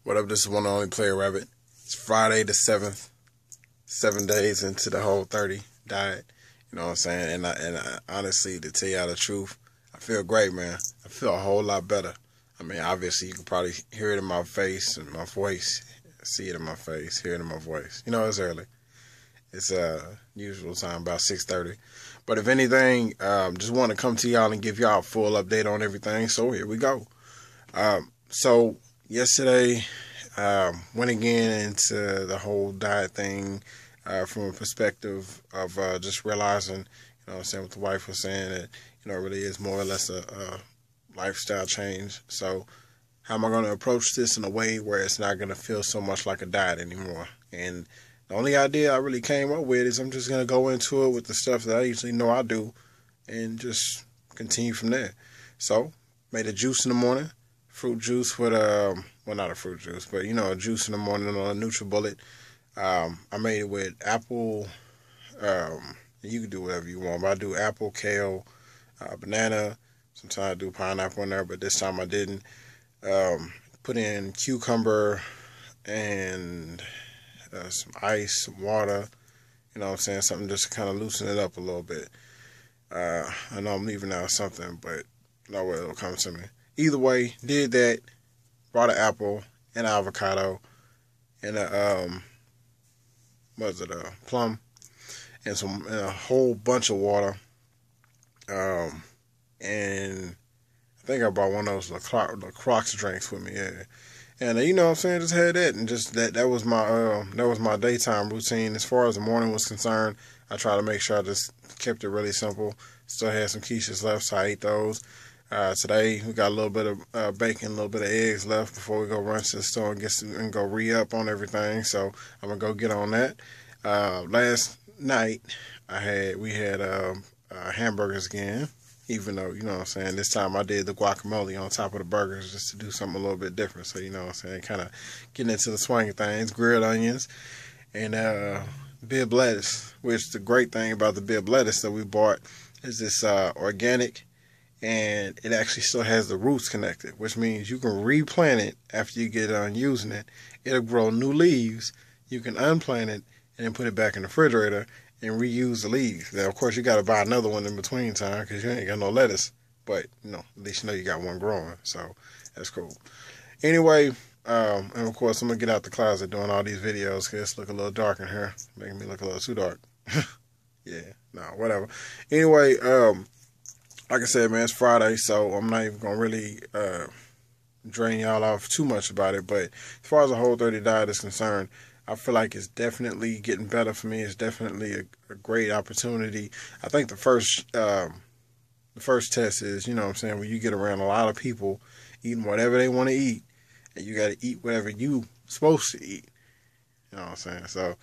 What up? This is one and only Playa Rabbit. It's Friday the 7th, 7 days into the whole 30 diet. You know what I'm saying? And I honestly, to tell y'all the truth, I feel great, man. I feel a whole lot better. I mean, obviously, you can probably hear it in my face and my voice. See it in my face, hear it in my voice. You know, it's early. It's usual time, about 6:30. But if anything, just want to come to y'all and give y'all a full update on everything. So here we go. So yesterday, went again into the whole diet thing from a perspective of just realizing, you know what I'm saying, what the wife was saying, that, you know, it really is more or less a lifestyle change. So how am I going to approach this in a way where it's not going to feel so much like a diet anymore? And the only idea I really came up with is I'm just going to go into it with the stuff that I usually know I do and just continue from there. So, made a juice in the morning, fruit juice with, well, not a fruit juice, but, you know, a juice in the morning on a NutriBullet. I made it with apple, you can do whatever you want, but I do apple, kale, banana. Sometimes I do pineapple in there, but this time I didn't. Put in cucumber and some ice, some water, you know what I'm saying, something just to kind of loosen it up a little bit. I know I'm leaving out something, but no way it'll come to me. Either way, did that, brought an apple and an avocado and a plum and a whole bunch of water. And I think I brought one of those LaCroix drinks with me, yeah. And you know what I'm saying, just had that, and just that was my daytime routine. As far as the morning was concerned, I try to make sure I just kept it really simple. Still had some quiches left, so I ate those. Today we got a little bit of bacon, a little bit of eggs left before we go run to the store and go re-up on everything. So I'm gonna go get on that. Last night we had hamburgers again. Even though, you know what I'm saying, this time I did the guacamole on top of the burgers just to do something a little bit different. So, you know what I'm saying, kind of getting into the swing of things. Grilled onions and bib lettuce, which the great thing about the bib lettuce that we bought is this organic, and it actually still has the roots connected, which means you can replant it after you get done using it. It'll grow new leaves. You can unplant it and then put it back in the refrigerator and reuse the leaves. Now, of course, you got to buy another one in between time because you ain't got no lettuce. But, you know, at least you know you got one growing. So, that's cool. Anyway, and of course, I'm going to get out the closet doing all these videos because it's looking a little dark in here. Making me look a little too dark. Yeah, no, whatever. Anyway, like I said, man, it's Friday, so I'm not even going to really drain y'all off too much about it. But as far as the Whole30 diet is concerned, I feel like it's definitely getting better for me. It's definitely a great opportunity. I think the first test is, you know what I'm saying, when you get around a lot of people eating whatever they want to eat, and you got to eat whatever you supposed to eat. You know what I'm saying? So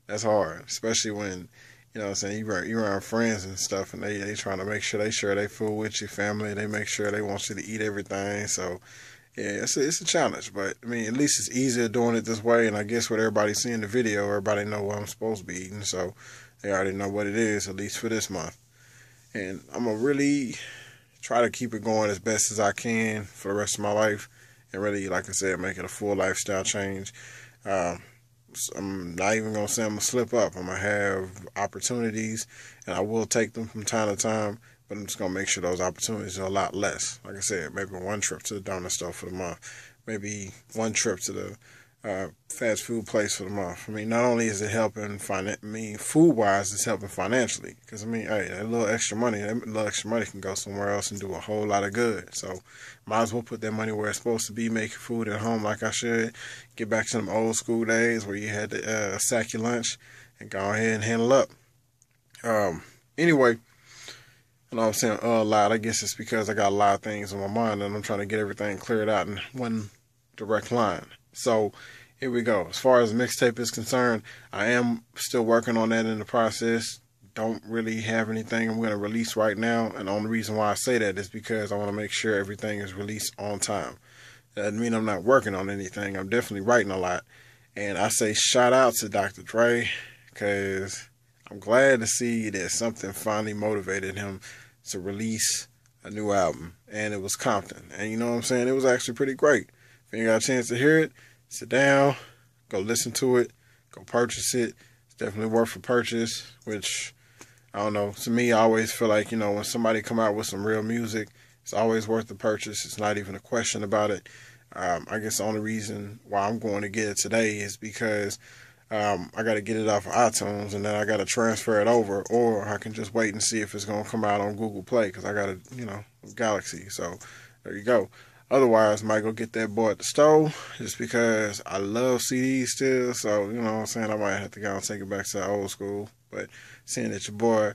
that's hard, especially when, you know what I'm saying, you're around friends and stuff, and they trying to make sure they share their food with your family. They make sure they want you to eat everything. So yeah, it's a challenge, but I mean, at least it's easier doing it this way. And I guess what everybody's seeing the video, everybody know what I'm supposed to be eating, so they already know what it is, at least for this month. And I'm gonna really try to keep it going as best as I can for the rest of my life, and really, like I said, make it a full lifestyle change. I'm not even gonna say I'm gonna slip up. I'm gonna have opportunities, and I will take them from time to time. But I'm just going to make sure those opportunities are a lot less. Like I said, maybe one trip to the donut store for the month. Maybe one trip to the fast food place for the month. I mean, not only is it helping food-wise, it's helping financially. Because, I mean, hey, that little extra money can go somewhere else and do a whole lot of good. So, might as well put that money where it's supposed to be, making food at home like I should. Get back to them old school days where you had to sack your lunch and go ahead and handle up. Anyway, you know what I'm saying, a lot. I guess it's because I got a lot of things on my mind and I'm trying to get everything cleared out in one direct line. So, here we go. As far as the mixtape is concerned, I am still working on that in the process. Don't really have anything I'm going to release right now. And the only reason why I say that is because I want to make sure everything is released on time. That doesn't mean I'm not working on anything. I'm definitely writing a lot. And I say shout out to Dr. Dre because I'm glad to see that something finally motivated him to release a new album, and it was Compton. And you know what I'm saying? It was actually pretty great. If you got a chance to hear it, sit down, go listen to it, go purchase it. It's definitely worth a purchase, which I don't know. To me, I always feel like, when somebody come out with some real music, it's always worth the purchase. It's not even a question about it. I guess the only reason why I'm going to get it today is because I got to get it off of iTunes and then I got to transfer it over, or I can just wait and see if it's going to come out on Google Play because I got a, Galaxy. So there you go. Otherwise, I might go get that boy at the store just because I love CDs still. So, what I'm saying? I might have to go and take it back to the old school. But seeing that your boy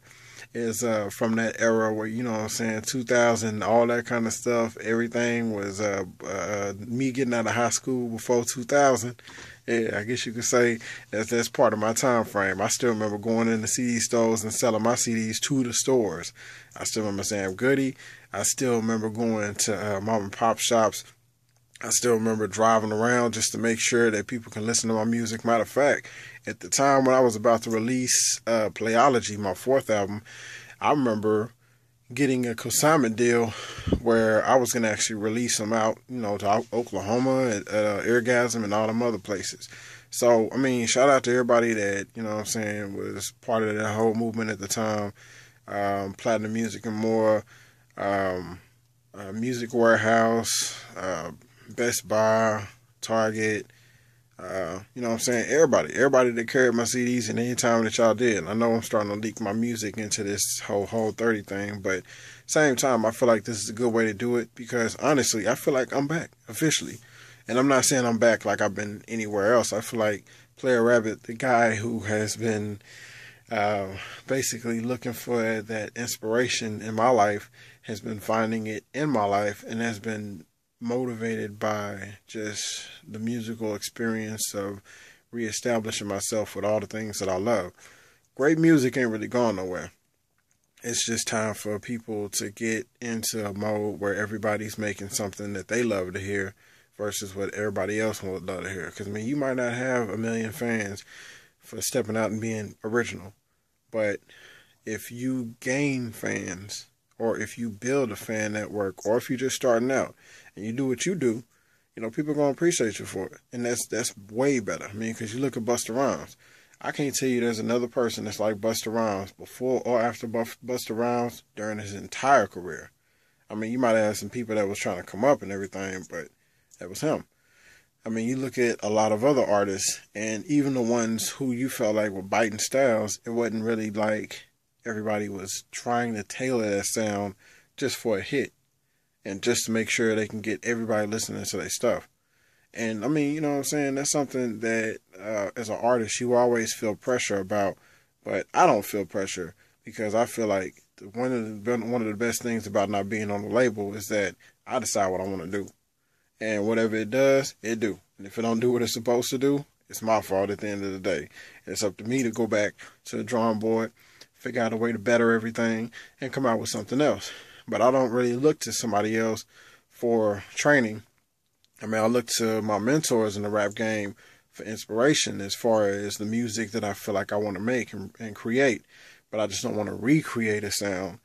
is from that era where, 2000, all that kind of stuff, everything was me getting out of high school before 2000. Yeah, I guess you could say that's part of my time frame. I still remember going into CD stores and selling my CDs to the stores. I still remember Sam Goody. I still remember going to mom and pop shops. I still remember driving around just to make sure that people can listen to my music. Matter of fact, at the time when I was about to release Playology, my fourth album, I remember getting a consignment deal where I was going to actually release them out, to Oklahoma, at Eargasm, and all them other places. So, shout out to everybody that, was part of that whole movement at the time. Platinum Music and More, Music Warehouse, Best Buy, Target, everybody that carried my CDs and any time that y'all did. I know I'm starting to leak my music into this whole 30 thing, but same time, I feel like this is a good way to do it because honestly, I feel like I'm back officially. And I'm not saying I'm back like I've been anywhere else. I feel like Player Rabbit, the guy who has been basically looking for that inspiration in my life, has been finding it in my life and has been motivated by just the musical experience of reestablishing myself with all the things that I love. Great music ain't really gone nowhere. It's just time for people to get into a mode where everybody's making something that they love to hear versus what everybody else would love to hear. Because, you might not have a million fans for stepping out and being original. But if you gain fans, or if you build a fan network, or if you're just starting out and you do what you do, people are going to appreciate you for it. And that's way better. Because you look at Busta Rhymes. I can't tell you there's another person that's like Busta Rhymes before or after Busta Rhymes during his entire career. You might have some people that was trying to come up and everything, but that was him. You look at a lot of other artists, and even the ones who you felt like were biting styles, it wasn't really like everybody was trying to tailor that sound just for a hit and just to make sure they can get everybody listening to their stuff. And that's something that as an artist you always feel pressure about, but I don't feel pressure because I feel like one of the best things about not being on the label is that I decide what I want to do. And whatever it does, it do. And if it don't do what it's supposed to do, it's my fault at the end of the day. It's up to me to go back to the drawing board, figure out a way to better everything, and come out with something else. But I don't really look to somebody else for training. I look to my mentors in the rap game for inspiration as far as the music that I feel like I want to make and create. But I just don't want to recreate a sound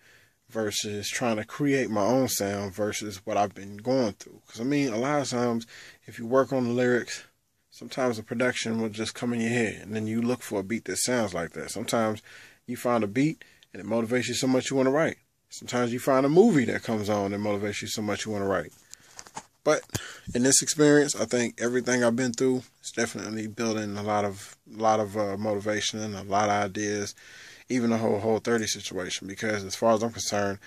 versus trying to create my own sound versus what I've been going through. Because, a lot of times, if you work on the lyrics, sometimes the production will just come in your head, and then you look for a beat that sounds like that. Sometimes you find a beat, and it motivates you so much you want to write. Sometimes you find a movie that comes on and motivates you so much you want to write. But in this experience, I think everything I've been through is definitely building a lot of motivation and a lot of ideas, even the whole 30 situation. Because as far as I'm concerned,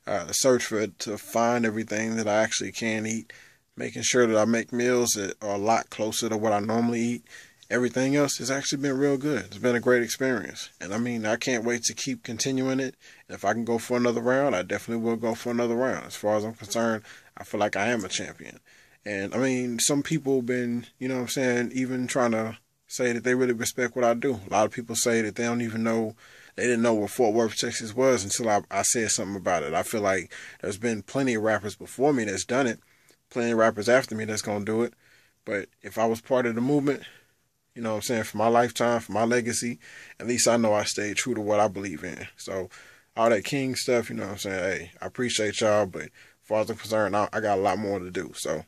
the search to find everything that I actually can eat, making sure that I make meals that are a lot closer to what I normally eat, everything else has actually been real good. It's been a great experience. And I can't wait to keep continuing it. And if I can go for another round, I definitely will go for another round. As far as I'm concerned, I feel like I am a champion. And some people have been, even trying to say that they really respect what I do. A lot of people say that they didn't know where Fort Worth, Texas was until I said something about it. I feel like there's been plenty of rappers before me that's done it, plenty of rappers after me that's going to do it. But if I was part of the movement, for my lifetime, for my legacy, at least I know I stayed true to what I believe in. So all that king stuff, hey, I appreciate y'all, but as far as I'm concerned, I got a lot more to do. So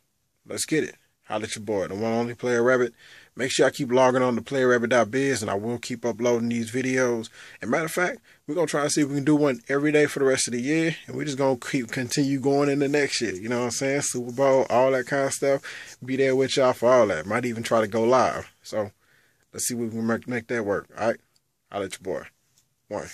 let's get it. Holla at your boy, the one only Player Rabbit. Make sure I keep logging on to playerrabbit.biz, and I will keep uploading these videos. And matter of fact, we're going to try to see if we can do one every day for the rest of the year. And we're just going to continue going into next year. You know what I'm saying? Super Bowl, all that kind of stuff. Be there with y'all for all that. Might even try to go live. So let's see if we can make that work. All right? Holla at your boy. One.